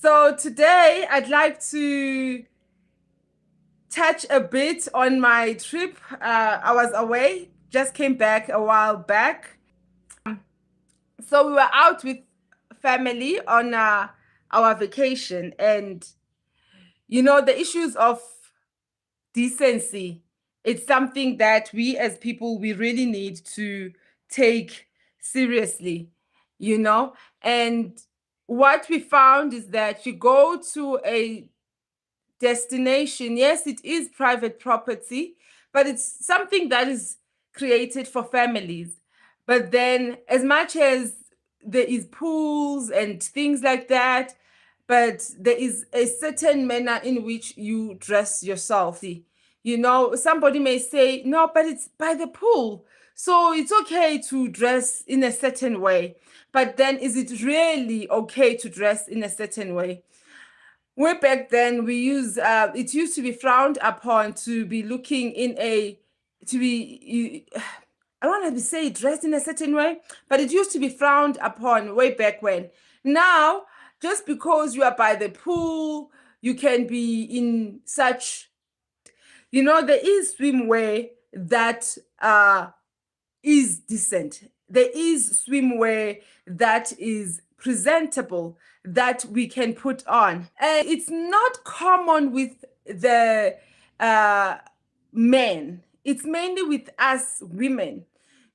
So today I'd like to touch a bit on my trip. I was away, just came back a while back. So we were out with family on our vacation, and the issues of decency, it's something that we as people we really need to take seriously, you know. And what we found is that you go to a destination. Yes, it is private property, but it's something that is created for families. But then, as much as there is pools and things like that, but there is a certain manner in which you dress yourself. Somebody may say, no, but it's by the pool. So it's okay to dress in a certain way. But then, is it really okay to dress in a certain way? Way back then, it used to be frowned upon to be looking I don't want to say dressed in a certain way, but it used to be frowned upon way back when. Now, just because you are by the pool, you can be in such, there is swimwear that is decent. There is swimwear that is presentable that we can put on. And it's not common with the men. It's mainly with us women.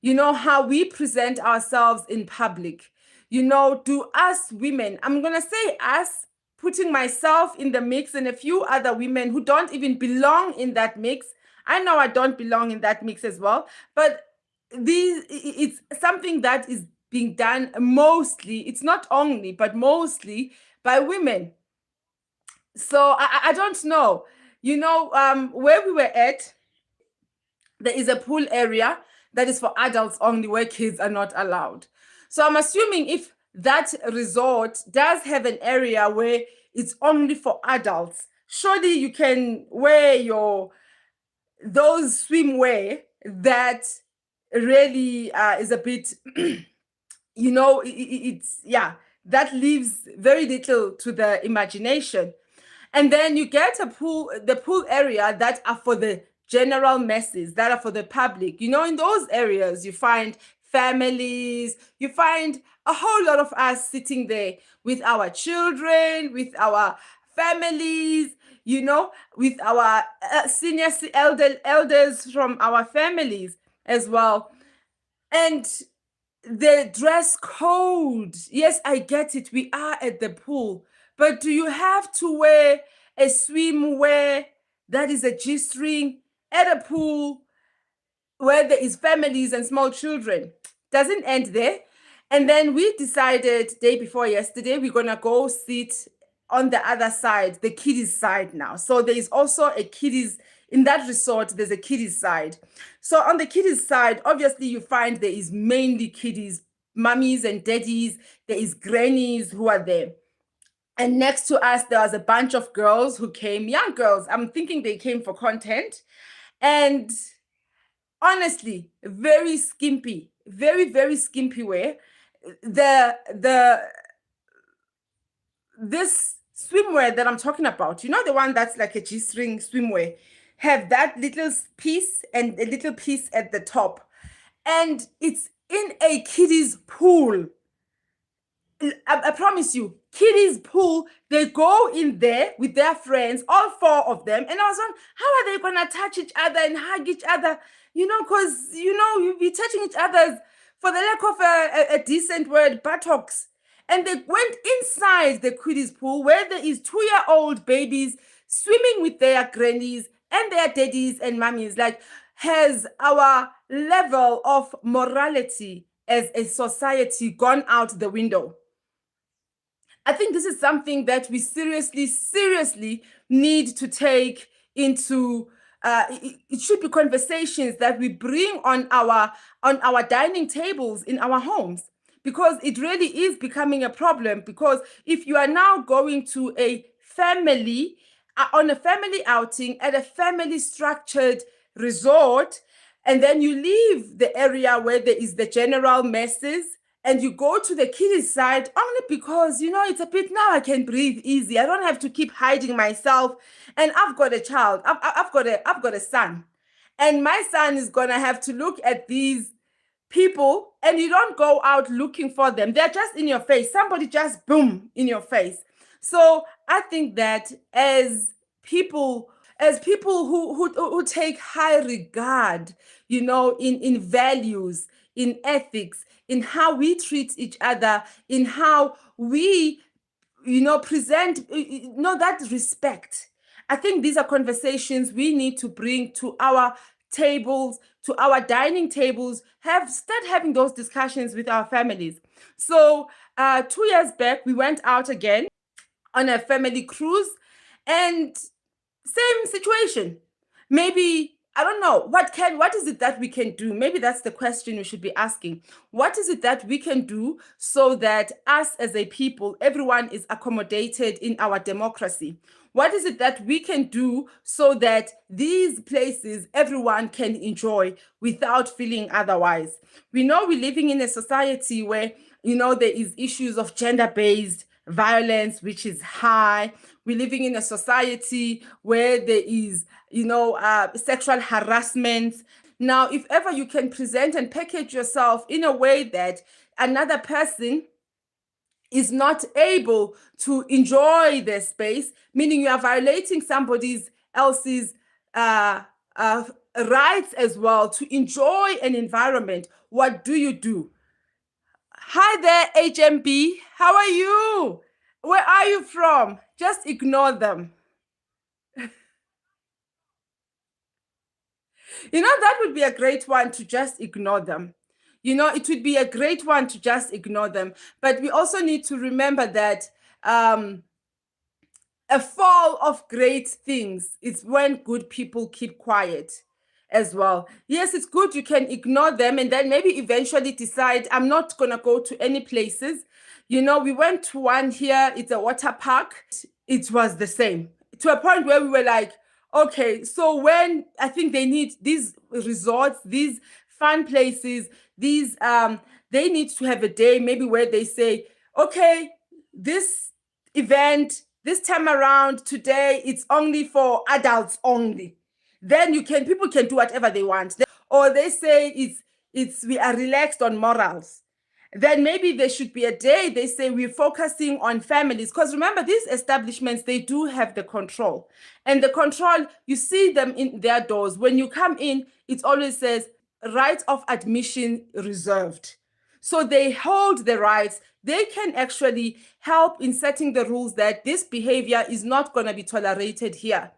You know how we present ourselves in public. Do us women, I'm going to say us, putting myself in the mix and a few other women who don't even belong in that mix. I know I don't belong in that mix as well, but it's something that is being done mostly, it's not only, but mostly by women. So I don't know. Where we were at, there is a pool area that is for adults only, where kids are not allowed. So I'm assuming if that resort does have an area where it's only for adults, surely you can wear those swimwear that really is a bit, that leaves very little to the imagination. And then you get the pool area that are for the general masses, that are for the public. In those areas, you find families, you find a whole lot of us sitting there with our children, with our families, with our senior elders from our families as well. And the dress code, yes, I get it. We are at the pool, but do you have to wear a swimwear that is a G-string at a pool where there is families and small children? Doesn't end there. And then we decided day before yesterday, we're going to go sit on the other side, the kiddies side now. So there is also a kiddies in that resort. There's a kiddies side. So on the kiddies side, obviously you find there is mainly kiddies, mummies and daddies. There is grannies who are there. And next to us, there was a bunch of girls who came, young girls. I'm thinking they came for content. And honestly, very skimpy, very, very skimpy wear. This swimwear that I'm talking about, the one that's like a G-string swimwear, have that little piece and a little piece at the top. And it's in a kiddies pool. I promise you, kiddies pool, they go in there with their friends, all four of them. And I was wondering, how are they going to touch each other and hug each other? Because, you'll be touching each other's, for the lack of a decent word, buttocks. And they went inside the kiddies pool where there is 2-year-old babies swimming with their grannies and their daddies and mummies. Like, has our level of morality as a society gone out the window? I think this is something that we seriously need to take into. It should be conversations that we bring on our dining tables in our homes, because it really is becoming a problem. Because if you are now going to a family, on a family outing at a family structured resort, and then you leave the area where there is the general masses and you go to the kiddies side only because it's a bit, now I can breathe easy. I don't have to keep hiding myself. And I've got a child. I've got a son, and my son is gonna have to look at these people, and you don't go out looking for them. They're just in your face. Somebody just boom in your face. So I think that as people who take high regard, in values, in ethics, in how we treat each other, in how we, present, that respect. I think these are conversations we need to bring to our tables, to our dining tables, start having those discussions with our families. So 2 years back, we went out again on a family cruise, and same situation. Maybe, I don't know, what is it that we can do? Maybe that's the question we should be asking. What is it that we can do so that us as a people, everyone is accommodated in our democracy? What is it that we can do so that these places everyone can enjoy without feeling otherwise? We know we're living in a society where, there is issues of gender-based violence, which is high. We're living in a society where there is, sexual harassment. Now, if ever you can present and package yourself in a way that another person is not able to enjoy their space, meaning you are violating somebody else's rights as well to enjoy an environment, what do you do? Hi there, HMB. How are you? Where are you from? Just ignore them. That would be a great one to just ignore them. It would be a great one to just ignore them. But we also need to remember that a fall of great things is when good people keep quiet as well. Yes, it's good you can ignore them and then maybe eventually decide, I'm not going to go to any places. We went to one here, it's a water park. It was the same, to a point where we were like, okay, so when I think they need these resorts, these fun places, they need to have a day maybe where they say, okay, this event, this time around, today, it's only for adults only. Then people can do whatever they want. Or they say we are relaxed on morals. Then maybe there should be a day they say we're focusing on families. Because remember, these establishments, they do have the control. And the control, you see them in their doors. When you come in, it always says right of admission reserved. So they hold the rights. They can actually help in setting the rules that this behavior is not going to be tolerated here.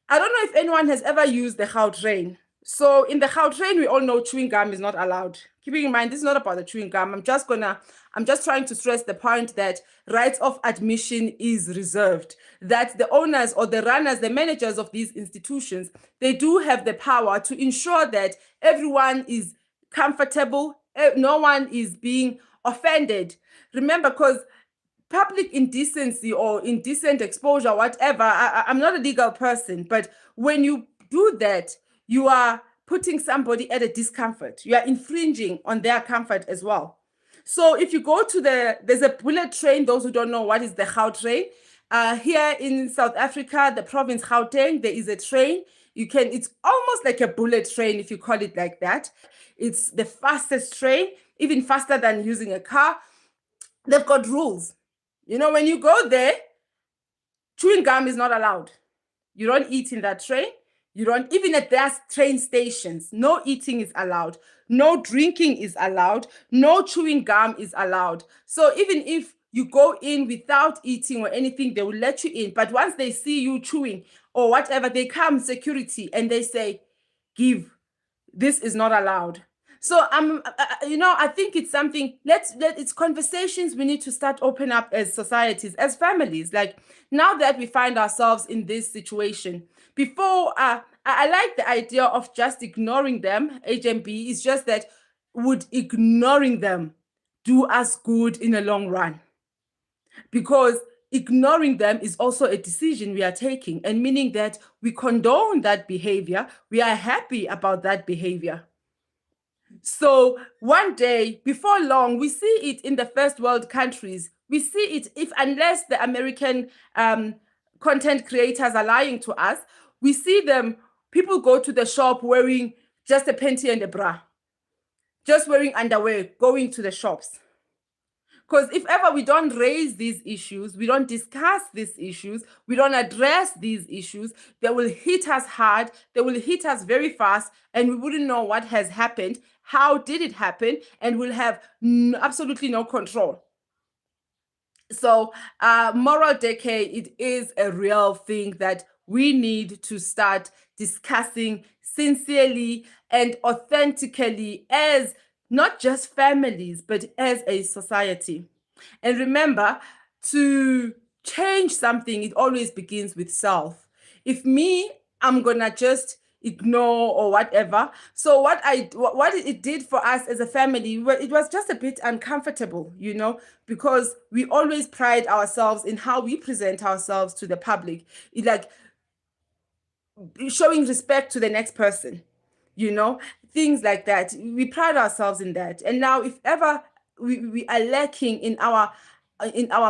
I don't know if anyone has ever used the Gautrain. So in the Gautrain, we all know chewing gum is not allowed. Keeping in mind, this is not about the chewing gum. I'm just trying to stress the point that rights of admission is reserved. That the owners or the runners, the managers of these institutions, they do have the power to ensure that everyone is comfortable, no one is being offended. Remember, because public indecency or indecent exposure, whatever, I'm not a legal person, but when you do that, you are putting somebody at a discomfort. You are infringing on their comfort as well. So if you go to there's a bullet train, those who don't know what is the Gautrain. Here in South Africa, the province Gauteng, there is a train. It's almost like a bullet train if you call it like that. It's the fastest train, even faster than using a car. They've got rules. When you go there, chewing gum is not allowed. You don't eat in that train. You don't, even at their train stations, no eating is allowed. No drinking is allowed. No chewing gum is allowed. So even if you go in without eating or anything, they will let you in. But once they see you chewing or whatever, they come security and they say, give, this is not allowed. So I think it's something, it's conversations we need to start open up as societies, as families. Like now that we find ourselves in this situation, before, I like the idea of just ignoring them, HMB, is just that would ignoring them do us good in the long run? Because ignoring them is also a decision we are taking, and meaning that we condone that behavior, we are happy about that behavior. So one day, before long, we see it in the first world countries. We see it, if unless the American content creators are lying to us, we see them, people go to the shop wearing just a panty and a bra, just wearing underwear, going to the shops. Because if ever we don't raise these issues, we don't discuss these issues, we don't address these issues, they will hit us hard, they will hit us very fast, and we wouldn't know what has happened, how did it happen, and we'll have absolutely no control. So moral decay, it is a real thing that we need to start discussing sincerely and authentically, as not just families, but as a society. And remember, to change something, it always begins with self. If me, I'm gonna just ignore or whatever. So what it did for us as a family, well, it was just a bit uncomfortable, because we always pride ourselves in how we present ourselves to the public. It, like, showing respect to the next person, things like that. We pride ourselves in that. And now, if ever we are lacking in our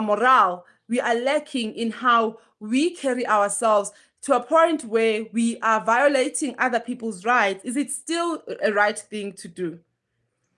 morale, we are lacking in how we carry ourselves to a point where we are violating other people's rights, is it still a right thing to do?